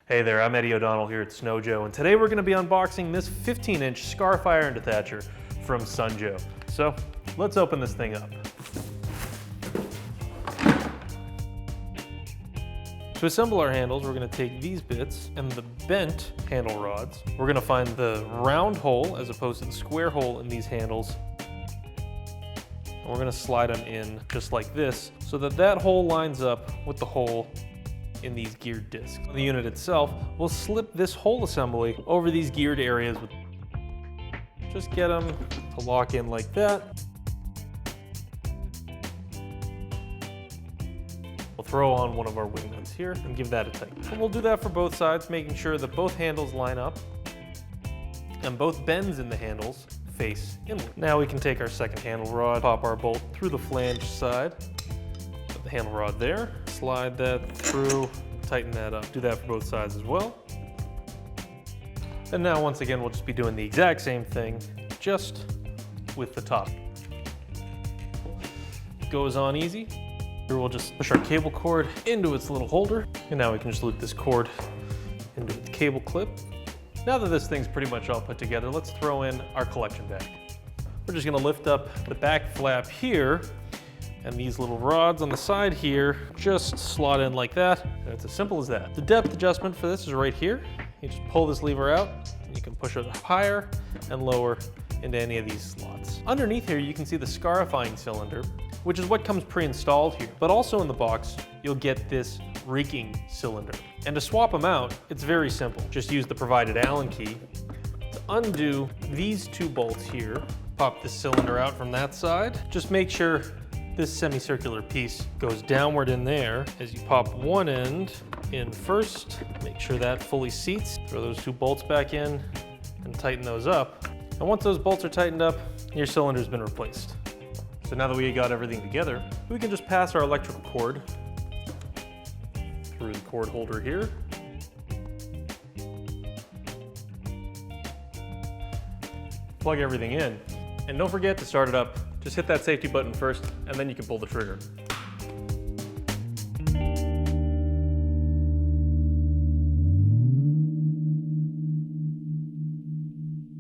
Hey there, I'm Eddie O'Donnell here at Sun Joe, and today we're going to be unboxing this 15-inch scarf iron detacher from Sun Joe. So let's open this thing up. To assemble our handles, we're going to take these bits and the bent handle rods. We're going to find the round hole as opposed to the square hole in these handles. And we're going to slide them in just like this so that that hole lines up with the hole in these geared discs. The unit itself will slip this hole assembly over these geared areas. Just get them to lock in like that. We'll throw on one of our wing nuts here and give that a tighten. And we'll do that for both sides, making sure that both handles line up and both bends in the handles face inward. Now we can take our second handle rod, pop our bolt through the flange side, put the handle rod there, slide that through, tighten that up. Do that for both sides as well. And now once again, we'll just be doing the exact same thing, just with the top. Goes on easy. Here we'll just push our cable cord into its little holder. And now we can just loop this cord into its cable clip. Now that this thing's pretty much all put together, let's throw in our collection bag. We're just gonna lift up the back flap here, and these little rods on the side here just slot in like that, and it's as simple as that. The depth adjustment for this is right here. You just pull this lever out, and you can push it higher and lower into any of these slots. Underneath here, you can see the scarifying cylinder, which is what comes pre-installed here. But also in the box, you'll get this rigging cylinder. And to swap them out, it's very simple. Just use the provided Allen key to undo these two bolts here. Pop this cylinder out from that side. Just make sure this semicircular piece goes downward in there. As you pop one end in first, make sure that fully seats. Throw those two bolts back in and tighten those up. And once those bolts are tightened up, your cylinder's been replaced. So now that we got everything together, we can just pass our electrical cord through the cord holder here. Plug everything in. And don't forget to start it up. Just hit that safety button first, and then you can pull the trigger.